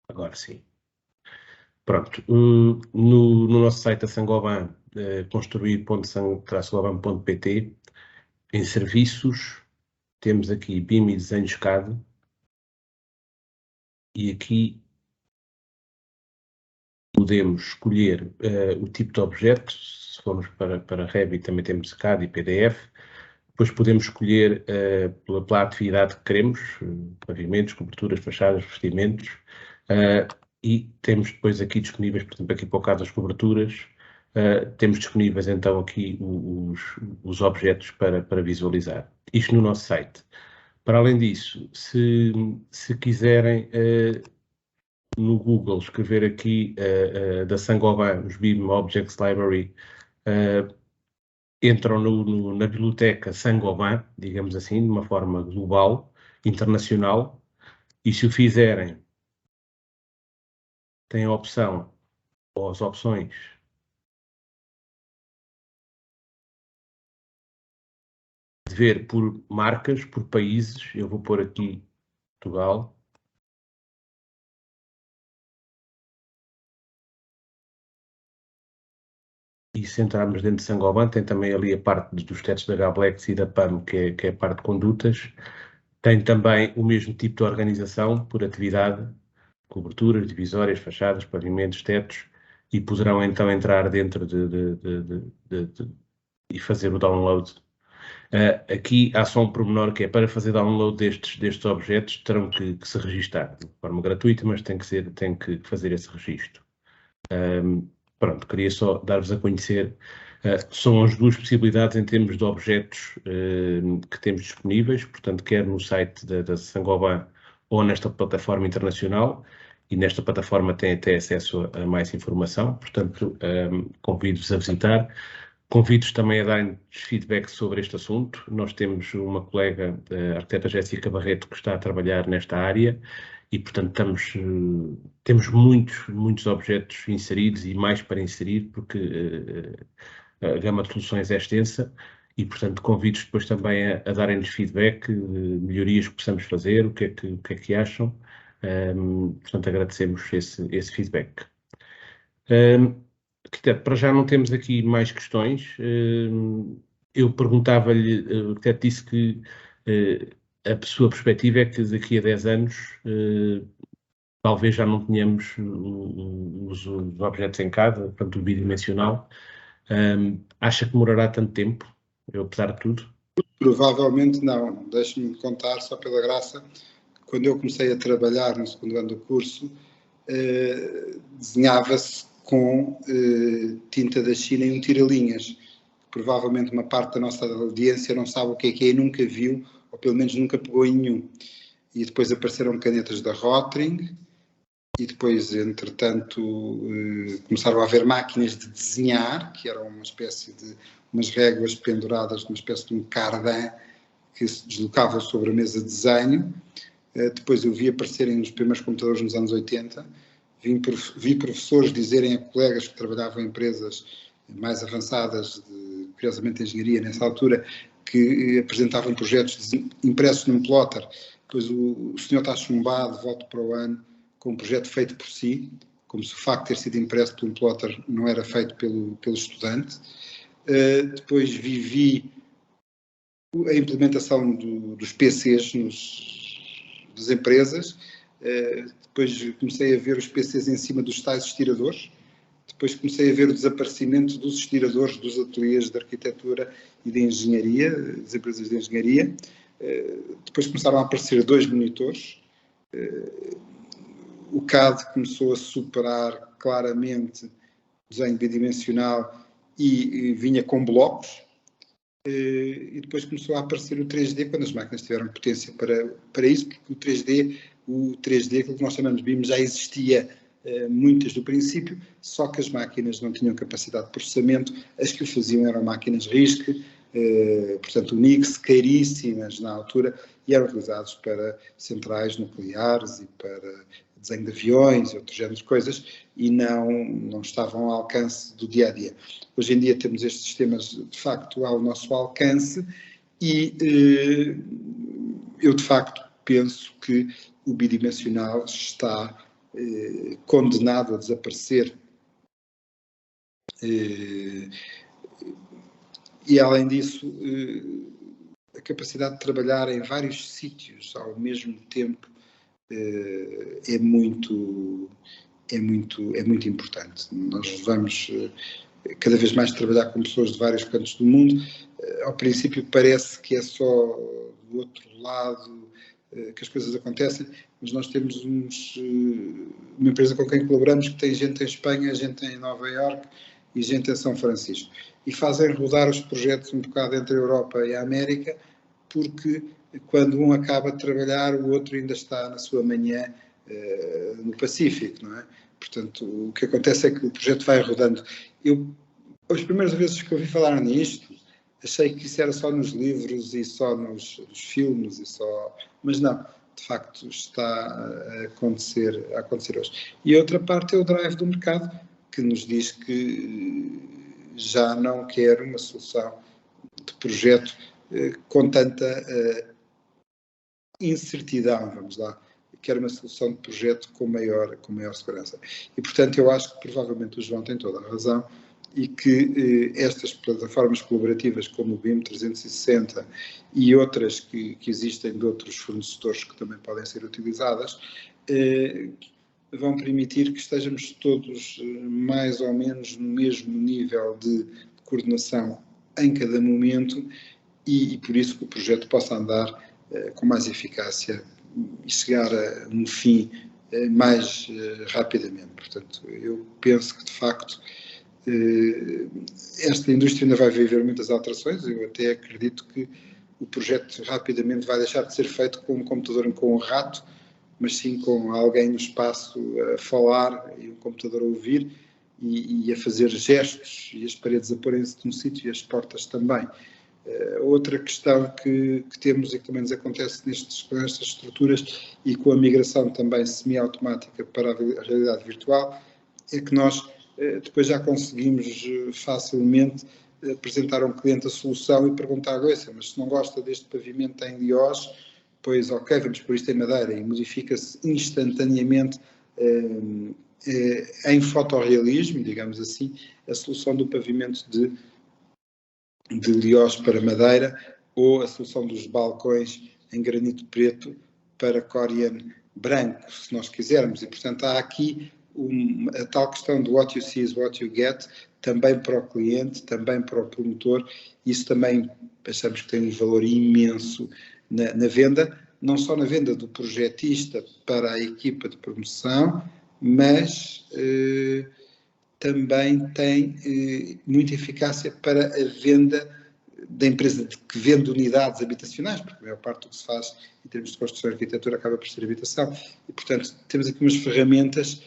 Agora sim. Pronto. No nosso site da Saint-Gobain, construir.gobain.pt, em serviços, temos aqui BIM e desenho SCAD. E aqui podemos escolher o tipo de objeto. Se formos para Revit, também temos SCAD e PDF. Depois podemos escolher pela atividade que queremos, pavimentos, coberturas, fachadas, revestimentos, e temos depois aqui disponíveis, por exemplo, aqui para o caso das coberturas, temos disponíveis então aqui os objetos para visualizar. Isto no nosso site. Para além disso, se quiserem no Google escrever aqui da Saint-Gobain, os BIM Objects Library, entram na biblioteca Saint-Gobain, digamos assim, de uma forma global, internacional, e se o fizerem, têm a opção, ou as opções, de ver por marcas, por países. Eu vou pôr aqui Portugal. E se entrarmos dentro de Saint-Gobain, tem também ali a parte dos tetos da Gablex e da PAM, que é a parte de condutas. Tem também o mesmo tipo de organização por atividade, coberturas, divisórias, fachadas, pavimentos, tetos, e poderão então entrar dentro e fazer o download. Aqui há só um pormenor que é para fazer download destes objetos, terão que se registar de forma gratuita, mas tem que fazer esse registro. Pronto, queria só dar-vos a conhecer São as duas possibilidades em termos de objetos que temos disponíveis, portanto, quer no site da Saint-Gobain ou nesta plataforma internacional, e nesta plataforma tem até acesso a mais informação, portanto, convido-vos a visitar. Convido-vos também a darem feedback sobre este assunto. Nós temos uma colega, a arquiteta Jéssica Barreto, que está a trabalhar nesta área e, portanto, temos muitos objetos inseridos e mais para inserir, porque a gama de soluções é extensa e, portanto, convido-vos depois também a darem-nos feedback, melhorias que possamos fazer, o que é que acham. Portanto, agradecemos esse feedback. Arquiteto, para já não temos aqui mais questões. Eu perguntava-lhe, o arquiteto disse que a sua perspectiva é que daqui a 10 anos talvez já não tenhamos os objetos em casa, portanto o bidimensional. Acha que demorará tanto tempo, apesar de tudo? Provavelmente não. Deixe-me contar, só pela graça, quando eu comecei a trabalhar no segundo ano do curso, desenhava-se com tinta da China e um tira-linhas. Provavelmente uma parte da nossa audiência não sabe o que é e nunca viu, ou pelo menos nunca pegou em nenhum. E depois apareceram canetas da Rotring, e depois, entretanto, começaram a haver máquinas de desenhar, que eram uma espécie de umas réguas penduradas, uma espécie de um cardan que se deslocavam sobre a mesa de desenho. Depois eu vi aparecerem nos primeiros computadores nos anos 80, vi professores dizerem a colegas que trabalhavam em empresas mais avançadas, curiosamente de engenharia nessa altura, que apresentavam projetos impressos num plotter. Depois o senhor está chumbado, volta para o ano, com um projeto feito por si, como se o facto de ter sido impresso por um plotter não era feito pelo estudante. Depois vivi a implementação dos PCs das empresas. Depois comecei a ver os PCs em cima dos tais estiradores. Depois comecei a ver o desaparecimento dos estiradores dos ateliês de arquitetura e de engenharia, das empresas de engenharia. Depois começaram a aparecer 2 monitores. O CAD começou a superar claramente o desenho bidimensional e vinha com blocos. E depois começou a aparecer o 3D, quando as máquinas tiveram potência para isso, porque o 3D, aquilo que nós chamamos de BIM, já existia muitas do princípio, só que as máquinas não tinham capacidade de processamento, as que o faziam eram máquinas RISC, portanto Unix, caríssimas na altura, e eram utilizados para centrais nucleares e para desenho de aviões e outros géneros de coisas, e não estavam ao alcance do dia-a-dia. Hoje em dia temos estes sistemas, de facto, ao nosso alcance, e eu, de facto, penso que o bidimensional está condenado a desaparecer. E, além disso, a capacidade de trabalhar em vários sítios ao mesmo tempo é muito importante. Nós vamos cada vez mais trabalhar com pessoas de vários cantos do mundo. Ao princípio parece que é só do outro lado que as coisas acontecem, mas nós temos uma empresa com quem colaboramos que tem gente em Espanha, gente em Nova Iorque e gente em São Francisco. E fazem rodar os projetos um bocado entre a Europa e a América, porque quando um acaba de trabalhar, o outro ainda está na sua manhã no Pacífico, não é? Portanto, o que acontece é que o projeto vai rodando. As primeiras vezes que ouvi falar nisto, achei que isso era só nos livros e só nos filmes, mas não, de facto está a acontecer hoje. E a outra parte é o drive do mercado, que nos diz que já não quer uma solução de projeto com tanta incertidão, vamos lá, quer uma solução de projeto com maior segurança. E, portanto, eu acho que provavelmente o João tem toda a razão e que estas plataformas colaborativas como o BIM 360 e outras que existem de outros fornecedores que também podem ser utilizadas, vão permitir que estejamos todos mais ou menos no mesmo nível de coordenação em cada momento e por isso que o projeto possa andar com mais eficácia e chegar a um fim mais rapidamente. Portanto, eu penso que, de facto, Esta indústria ainda vai viver muitas alterações. Eu até acredito que o projeto rapidamente vai deixar de ser feito com um computador com um rato, mas sim com alguém no espaço a falar e um computador a ouvir e a fazer gestos, e as paredes a porem-se num sítio e as portas também. Outra questão que temos e que também nos acontece com estas estruturas e com a migração também semi-automática para a realidade virtual é que nós depois já conseguimos facilmente apresentar a um cliente a solução e perguntar-lhe, mas se não gosta deste pavimento em Liós, pois ok, vamos pôr isto em madeira, e modifica-se instantaneamente em fotorrealismo, digamos assim, a solução do pavimento de Liós para madeira, ou a solução dos balcões em granito preto para Corian branco, se nós quisermos. E, portanto, há aqui a tal questão do what you see is what you get, também para o cliente, também para o promotor. Isso também achamos que tem um valor imenso na venda, não só na venda do projetista para a equipa de promoção, mas também tem muita eficácia para a venda da empresa que vende unidades habitacionais, porque a maior parte do que se faz em termos de construção e arquitetura acaba por ser habitação. E, portanto, temos aqui umas ferramentas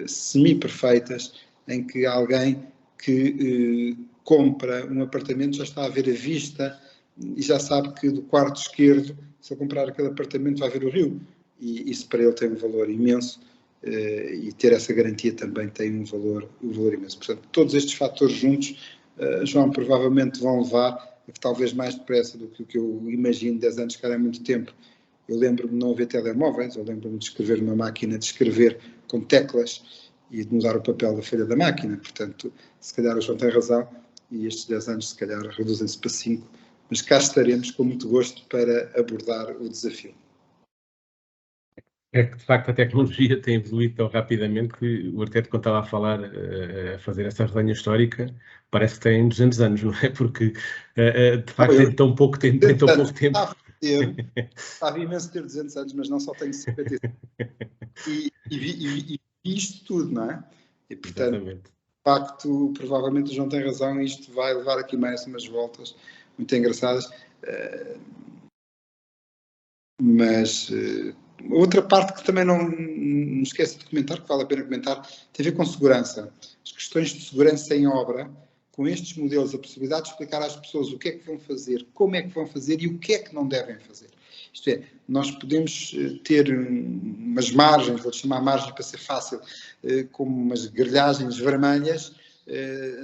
semi-perfeitas em que alguém que compra um apartamento já está a ver a vista e já sabe que do quarto esquerdo, se eu comprar aquele apartamento, vai ver o rio. E isso para ele tem um valor imenso. E ter essa garantia também tem um valor imenso. Portanto, todos estes fatores juntos, João, provavelmente vão levar a que talvez mais depressa do que o que eu imagino, 10 anos, cara, é muito tempo. Eu lembro-me de não haver telemóveis, eu lembro-me de escrever numa máquina, de escrever com teclas e de mudar o papel da folha da máquina. Portanto, se calhar o João tem razão e estes 10 anos, se calhar, reduzem-se para 5, mas cá estaremos com muito gosto para abordar o desafio. É que, de facto, a tecnologia tem evoluído tão rapidamente que o arquiteto, quando estava a falar, a fazer essa resenha histórica, parece que tem 200 anos, não é? Porque, de facto, tem tão pouco tempo. Tem tão pouco tempo. Estava imenso ter 200 anos, mas não só tenho 55. E vi isto tudo, não é? E, portanto, exatamente. De facto, provavelmente o João tem razão e isto vai levar aqui mais umas voltas muito engraçadas. Mas outra parte que também não esquece de comentar, que vale a pena comentar, tem a ver com segurança. As questões de segurança em obra, com estes modelos, a possibilidade de explicar às pessoas o que é que vão fazer, como é que vão fazer e o que é que não devem fazer. Isto é, nós podemos ter umas margens, vou chamar margens para ser fácil, como umas grelhagens vermelhas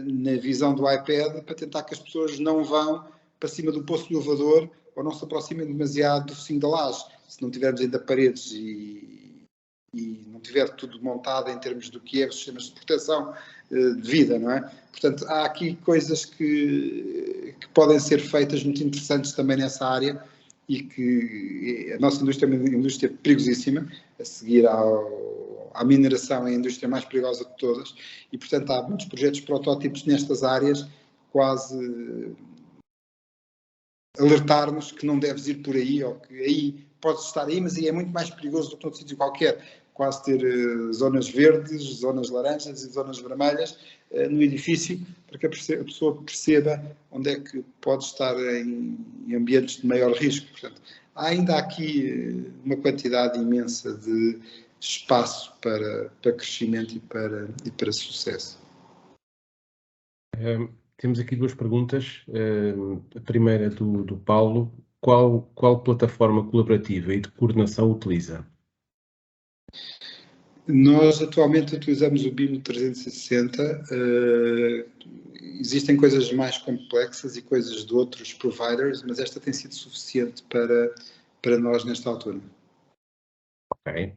na visão do iPad, para tentar que as pessoas não vão para cima do poço do elevador ou não se aproximem demasiado do focinho da laje. Se não tivermos ainda paredes e não tiver tudo montado em termos do que é os sistemas de proteção de vida, não é? Portanto, há aqui coisas que podem ser feitas muito interessantes também nessa área e que a nossa indústria é uma indústria perigosíssima, a seguir à mineração é a indústria mais perigosa de todas e, portanto, há muitos projetos protótipos nestas áreas, quase alertar-nos que não deves ir por aí, ou que aí podes estar aí, mas aí é muito mais perigoso do que outro sítio qualquer. Quase ter zonas verdes, zonas laranjas e zonas vermelhas no edifício, para que a pessoa perceba onde é que pode estar em ambientes de maior risco. Portanto, há ainda aqui uma quantidade imensa de espaço para crescimento e para sucesso. Temos aqui duas perguntas. A primeira do Paulo. Qual plataforma colaborativa e de coordenação utiliza? Nós atualmente utilizamos o BIM 360. Existem coisas mais complexas e coisas de outros providers, mas esta tem sido suficiente para nós nesta altura. Ok.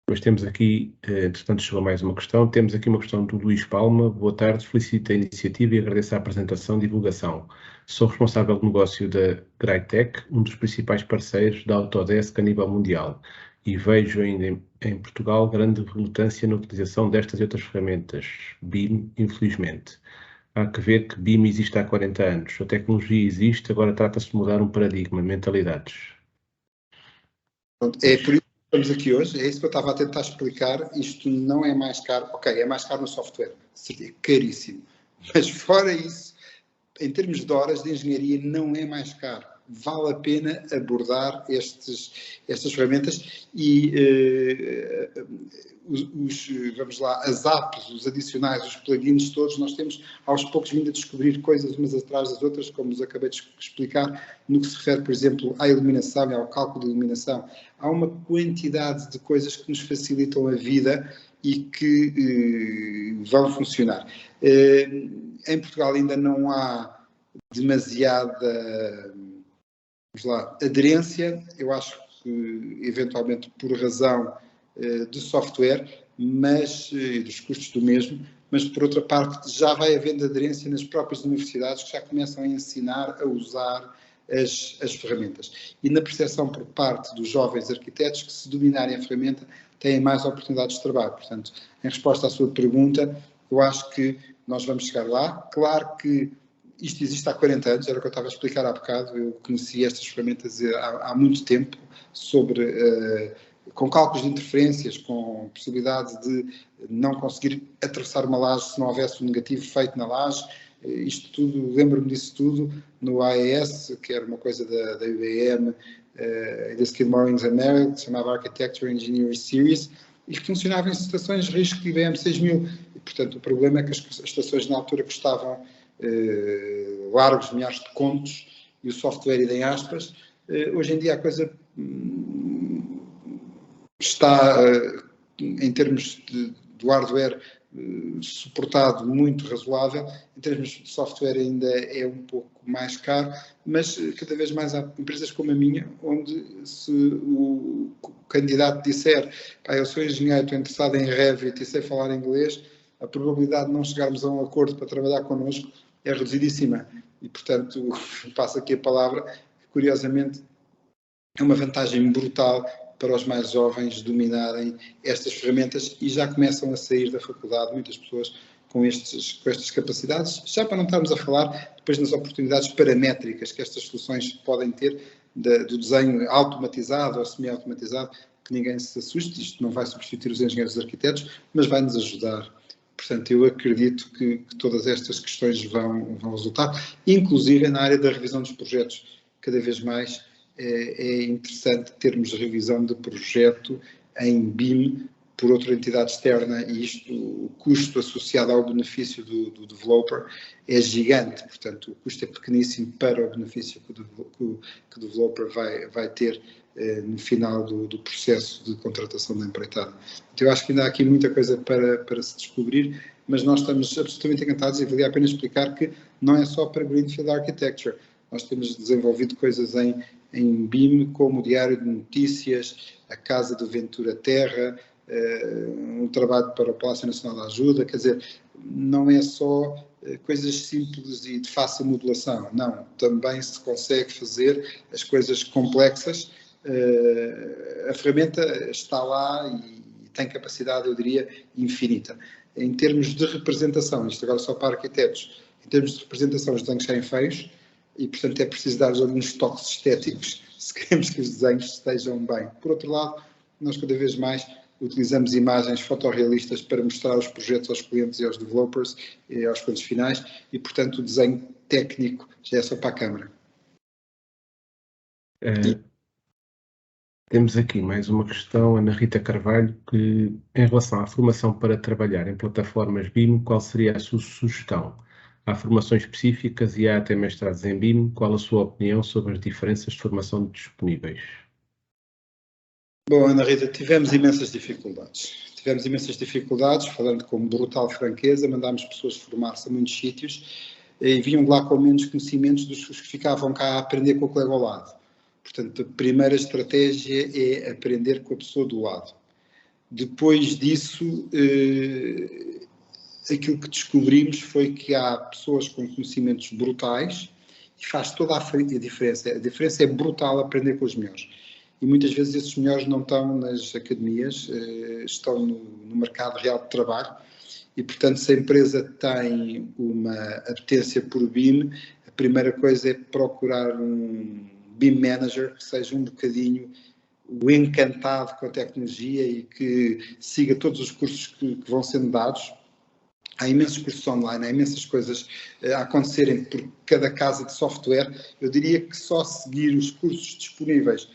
Depois temos aqui, entretanto chegou mais uma questão, temos aqui uma questão do Luís Palma. Boa tarde, felicito a iniciativa e agradeço a apresentação e divulgação. Sou responsável de negócio da Graitec, um dos principais parceiros da Autodesk a nível mundial, e vejo ainda em Portugal grande relutância na utilização destas e outras ferramentas, BIM, infelizmente. Há que ver que BIM existe há 40 anos, a tecnologia existe, agora trata-se de mudar um paradigma, mentalidades. É por isso estamos aqui hoje, é isso que eu estava a tentar explicar. Isto não é mais caro. Ok, é mais caro no software, é caríssimo. Mas fora isso, em termos de horas de engenharia, não é mais caro. Vale a pena abordar estas ferramentas e vamos lá, as apps, os adicionais, os plugins todos, nós temos aos poucos vindo a descobrir coisas umas atrás das outras, como vos acabei de explicar, no que se refere, por exemplo, à iluminação e ao cálculo de iluminação. Há uma quantidade de coisas que nos facilitam a vida e que vão funcionar. Em Portugal ainda não há demasiada, vamos lá, aderência, eu acho que eventualmente por razão de software, mas dos custos do mesmo, mas por outra parte já vai havendo aderência nas próprias universidades que já começam a ensinar a usar as ferramentas. E na percepção por parte dos jovens arquitetos que, se dominarem a ferramenta, têm mais oportunidades de trabalho. Portanto, em resposta à sua pergunta, eu acho que nós vamos chegar lá. Claro que isto existe há 40 anos, era o que eu estava a explicar há bocado. Eu conheci estas ferramentas há muito tempo, com cálculos de interferências, com possibilidade de não conseguir atravessar uma laje se não houvesse um negativo feito na laje. Isto tudo, lembro-me disso tudo, no AES, que era uma coisa da IBM, da Skidmore in America, que se chamava Architecture Engineering Series, e que funcionava em estações de risco IBM 6000. E, portanto, o problema é que as estações na altura custavam largos milhares de contos, e o software idem aspas. Hoje em dia a coisa está, em termos do hardware, suportado muito razoável. Em termos de software ainda é um pouco mais caro, mas cada vez mais há empresas como a minha, onde se o candidato disser, eu sou engenheiro, estou interessado em Revit e sei falar inglês, a probabilidade de não chegarmos a um acordo para trabalhar connosco é reduzidíssima. E, portanto, passo aqui a palavra, que curiosamente é uma vantagem brutal para os mais jovens dominarem estas ferramentas, e já começam a sair da faculdade muitas pessoas com estas capacidades, já para não estarmos a falar depois nas oportunidades paramétricas que estas soluções podem ter, do desenho automatizado ou semi-automatizado, que ninguém se assuste, isto não vai substituir os engenheiros e arquitetos, mas vai nos ajudar. Portanto, eu acredito que todas estas questões vão resultar, inclusive na área da revisão dos projetos. Cada vez mais é interessante termos revisão de projeto em BIM por outra entidade externa, e isto, o custo associado ao benefício do developer é gigante. Portanto, o custo é pequeníssimo para o benefício que o developer vai ter no final do processo de contratação da empreitada. Então, eu acho que ainda há aqui muita coisa para se descobrir, mas nós estamos absolutamente encantados, e valia a pena explicar que não é só para Greenfield Architecture. Nós temos desenvolvido coisas em BIM, como o Diário de Notícias, a Casa do Ventura Terra, um trabalho para o Palácio Nacional da Ajuda. Quer dizer, não é só coisas simples e de fácil modulação, não, também se consegue fazer as coisas complexas. A ferramenta está lá e tem capacidade, eu diria, infinita. Em termos de representação, isto agora só para arquitetos, em termos de representação, os desenhos saem feios, e, portanto, é preciso dar alguns toques estéticos se queremos que os desenhos estejam bem. Por outro lado, nós cada vez mais utilizamos imagens fotorrealistas para mostrar os projetos aos clientes e aos developers e aos clientes finais, e, portanto, o desenho técnico já é só para a câmara. Temos aqui mais uma questão, Ana Rita Carvalho, que, em relação à formação para trabalhar em plataformas BIM, qual seria a sua sugestão? Há formações específicas e há até mestrados em BIM. Qual a sua opinião sobre as diferenças de formação disponíveis? Bom, Ana Rita, tivemos imensas dificuldades, falando com brutal franqueza, mandámos pessoas formar-se a muitos sítios e vinham de lá com menos conhecimentos dos que ficavam cá a aprender com o colega ao lado. Portanto, a primeira estratégia é aprender com a pessoa do lado. Depois disso, aquilo que descobrimos foi que há pessoas com conhecimentos brutais e faz toda a diferença. A diferença é brutal aprender com os melhores. E muitas vezes esses melhores não estão nas academias, estão no mercado real de trabalho. E, portanto, se a empresa tem uma apetência por BIM, a primeira coisa é procurar um BIM Manager que seja um bocadinho o encantado com a tecnologia e que siga todos os cursos que vão sendo dados. Há imensos cursos online, há imensas coisas a acontecerem por cada casa de software. Eu diria que só seguir os cursos disponíveis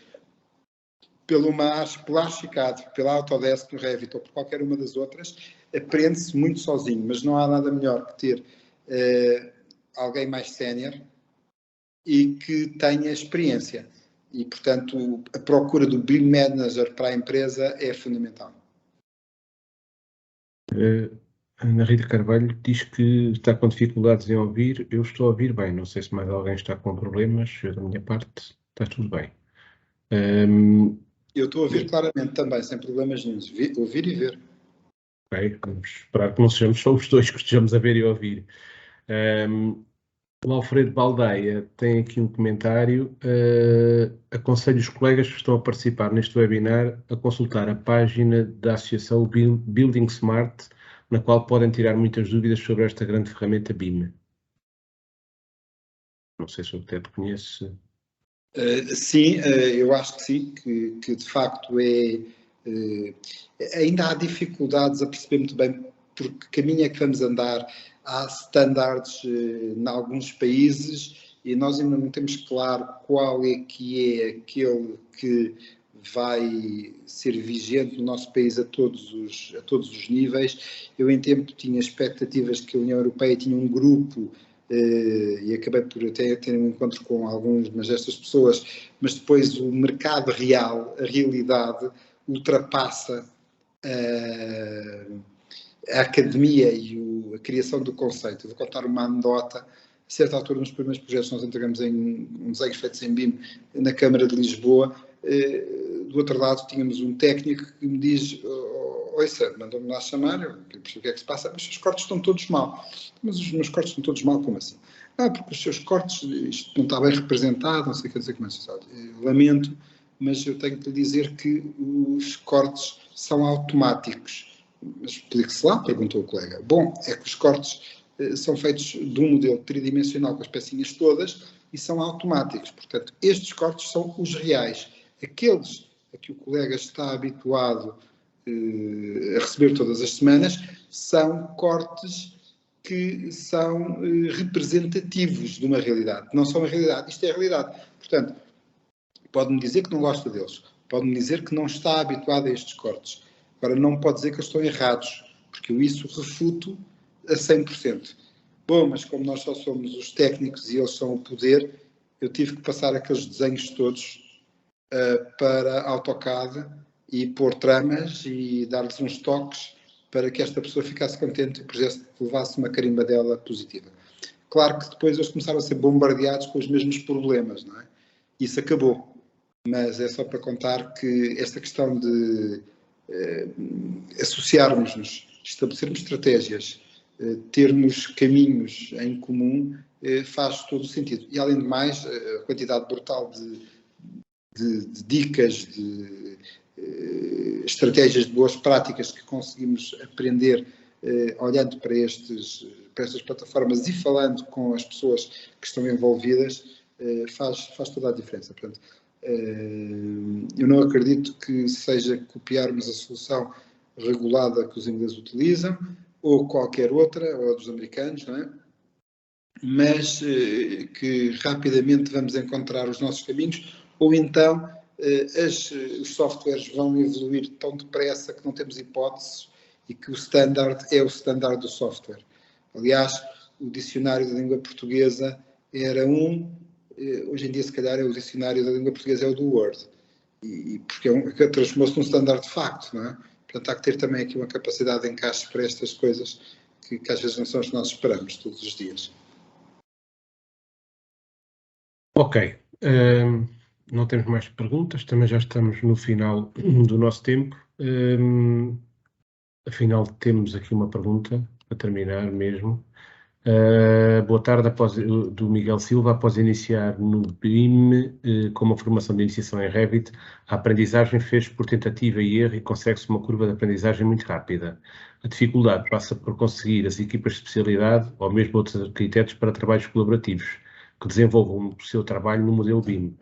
pela Archicad, pela Autodesk no Revit ou por qualquer uma das outras, aprende-se muito sozinho, mas não há nada melhor que ter alguém mais sénior e que tenha experiência. E, portanto, a procura do BIM Manager para a empresa é fundamental. Ana Rita Carvalho diz que está com dificuldades em ouvir. Eu estou a ouvir bem. Não sei se mais alguém está com problemas. Eu, da minha parte, está tudo bem. Eu estou a ouvir claramente também, sem problemas nenhums. Ouvir e ver. Ok, vamos esperar que não sejamos só os dois que estejamos a ver e a ouvir. O Alfredo Baldeia tem aqui um comentário. Aconselho os colegas que estão a participar neste webinar a consultar a página da Associação Building Smart, na qual podem tirar muitas dúvidas sobre esta grande ferramenta BIM. Não sei se o Teto conhece. Sim, eu acho que sim, que de facto ainda há dificuldades a perceber muito bem por que caminho é que vamos andar. Há standards em alguns países e nós ainda não temos claro qual é que é aquele que vai ser vigente no nosso país a todos os níveis. Eu em tempo tinha expectativas que a União Europeia tinha um grupo e acabei por até ter um encontro com algumas destas pessoas, mas depois o mercado real, a realidade, ultrapassa a academia e a criação do conceito. Eu vou contar uma anedota. A certa altura, nos primeiros projetos nós entregamos em desenhos feitos em BIM na Câmara de Lisboa. Do outro lado tínhamos um técnico que me diz: ouça, mandou-me lá chamar, eu percebi o que é que se passa, mas os seus cortes estão todos mal. Mas os meus cortes estão todos mal, como assim? Porque os seus cortes, isto não está bem representado, não sei o que dizer como é que se faz. Lamento, mas eu tenho que lhe dizer que os cortes são automáticos. Mas explique-se lá, perguntou o colega. Bom, é que os cortes são feitos de um modelo tridimensional com as pecinhas todas e são automáticos. Portanto, estes cortes são os reais. Aqueles a que o colega está habituado a receber todas as semanas são cortes que são representativos de uma realidade. Não são uma realidade, isto é a realidade. Portanto, pode-me dizer que não gosta deles, pode-me dizer que não está habituado a estes cortes. Agora, não pode dizer que eles estão errados, porque eu isso refuto a 100%. Bom, mas como nós só somos os técnicos e eles são o poder, eu tive que passar aqueles desenhos todos para AutoCAD e pôr tramas e dar-lhes uns toques para que esta pessoa ficasse contente e o projeto levasse uma carimbadela positiva. Claro que depois eles começaram a ser bombardeados com os mesmos problemas, não é? Isso acabou, mas é só para contar que esta questão de associarmos-nos, estabelecermos estratégias, termos caminhos em comum, faz todo o sentido. E, além de mais, a quantidade brutal de dicas, de estratégias de boas práticas que conseguimos aprender olhando para estas plataformas e falando com as pessoas que estão envolvidas, faz toda a diferença. Portanto, eu não acredito que seja copiarmos a solução regulada que os ingleses utilizam, ou qualquer outra, ou dos americanos, não é? Mas que rapidamente vamos encontrar os nossos caminhos, ou então os softwares vão evoluir tão depressa que não temos hipóteses e que o standard é o standard do software. Aliás, o dicionário da língua portuguesa era hoje em dia se calhar é o dicionário da língua portuguesa é o do Word, porque transformou-se num standard de facto, não é? Portanto, há que ter também aqui uma capacidade de encaixe para estas coisas que às vezes não são as que nós esperamos todos os dias. Ok. Não temos mais perguntas, também já estamos no final do nosso tempo. Afinal, temos aqui uma pergunta para terminar mesmo. Boa tarde, do Miguel Silva. Após iniciar no BIM com uma formação de iniciação em Revit, a aprendizagem fez por tentativa e erro e consegue-se uma curva de aprendizagem muito rápida. A dificuldade passa por conseguir as equipas de especialidade ou mesmo outros arquitetos para trabalhos colaborativos que desenvolvam o seu trabalho no modelo BIM.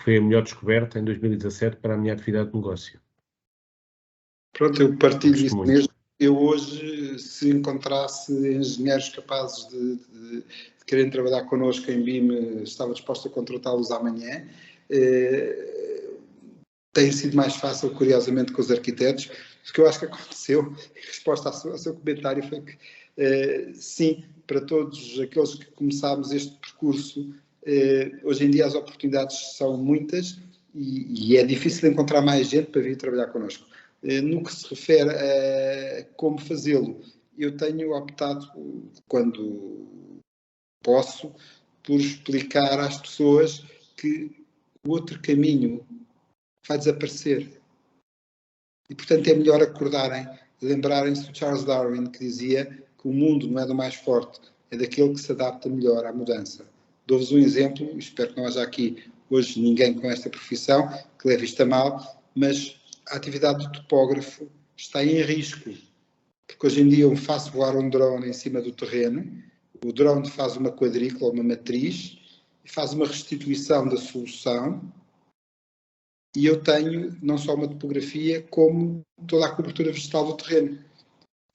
foi a melhor descoberta em 2017 para a minha atividade de negócio. Pronto, eu partilho isso mesmo. Eu hoje, se encontrasse engenheiros capazes de quererem trabalhar connosco em BIM, estava disposto a contratá-los amanhã. Tem sido mais fácil, curiosamente, com os arquitetos. O que eu acho que aconteceu, em resposta ao seu comentário, foi que, sim, para todos aqueles que começámos este percurso, hoje em dia as oportunidades são muitas e é difícil encontrar mais gente para vir trabalhar connosco. No que se refere a como fazê-lo, eu tenho optado, quando posso, por explicar às pessoas que o outro caminho vai desaparecer. E, portanto, é melhor acordarem, lembrarem-se do Charles Darwin, que dizia que o mundo não é do mais forte, é daquele que se adapta melhor à mudança. Dou-vos um exemplo, espero que não haja aqui hoje ninguém com esta profissão que leve isto a mal, mas a atividade do topógrafo está em risco, porque hoje em dia eu faço voar um drone em cima do terreno, o drone faz uma quadrícula, uma matriz, e faz uma restituição da solução, e eu tenho não só uma topografia, como toda a cobertura vegetal do terreno.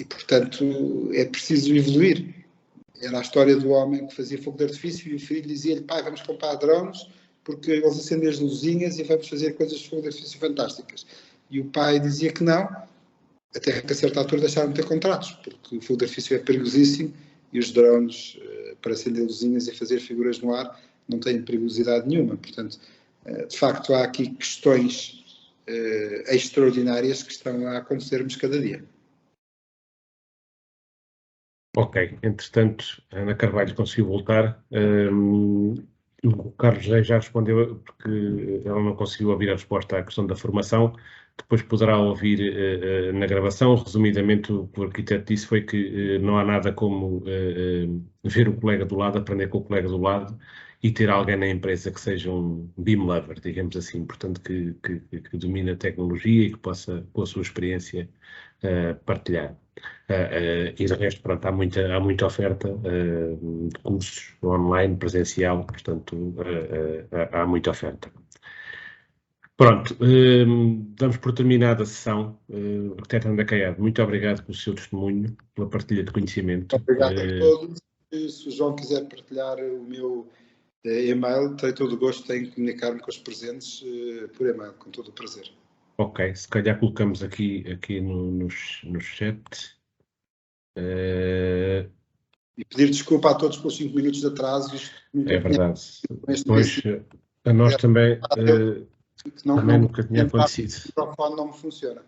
E, portanto, é preciso evoluir. Era a história do homem que fazia fogo de artifício e o filho dizia-lhe: pai, vamos comprar drones, porque eles acendem as luzinhas e vamos fazer coisas de fogo de artifício fantásticas. E o pai dizia que não, até que a certa altura deixaram de ter contratos, porque o fogo de artifício é perigosíssimo e os drones, para acender luzinhas e fazer figuras no ar, não têm perigosidade nenhuma. Portanto, de facto, há aqui questões extraordinárias que estão a acontecer-nos cada dia. Ok, entretanto, a Ana Carvalho conseguiu voltar. O Carlos já respondeu, porque ela não conseguiu ouvir a resposta à questão da formação. Depois poderá ouvir na gravação. Resumidamente, o que o arquiteto disse foi que não há nada como ver o colega do lado, aprender com o colega do lado e ter alguém na empresa que seja um BIM lover, digamos assim, portanto, que domine a tecnologia e que possa, com a sua experiência, partilhar. E de resto, pronto, há muita oferta de cursos online, presencial, portanto, há muita oferta. Pronto, damos por terminada a sessão. Arquiteto Ana Caiado, muito obrigado pelo seu testemunho, pela partilha de conhecimento. Obrigado a todos. Se o João quiser partilhar o meu e-mail, terei todo o gosto em comunicar-me com os presentes por e-mail, com todo o prazer. Ok, se calhar colocamos aqui no chat. E pedir desculpa a todos pelos 5 minutos de atraso. É verdade. Depois, a nós também, também nunca tinha acontecido. O microfone não me funciona.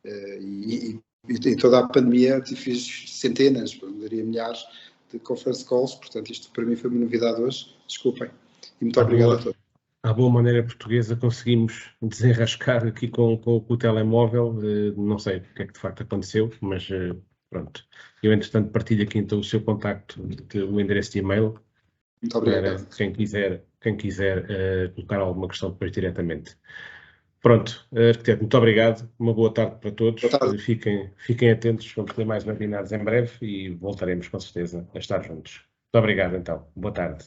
E em toda a pandemia fiz centenas, daria milhares de conference calls, portanto isto para mim foi uma novidade hoje. Desculpem. E muito obrigado a todos. À boa maneira portuguesa conseguimos desenrascar aqui com o telemóvel. Não sei o que é que de facto aconteceu, mas pronto. Eu, entretanto, partilho aqui então o seu contacto, o endereço de e-mail. Muito obrigado. Para quem quiser colocar alguma questão depois diretamente. Pronto, arquiteto, muito obrigado. Uma boa tarde para todos. Boa tarde. Fiquem atentos, vamos ter mais webinars em breve e voltaremos com certeza a estar juntos. Muito obrigado então. Boa tarde.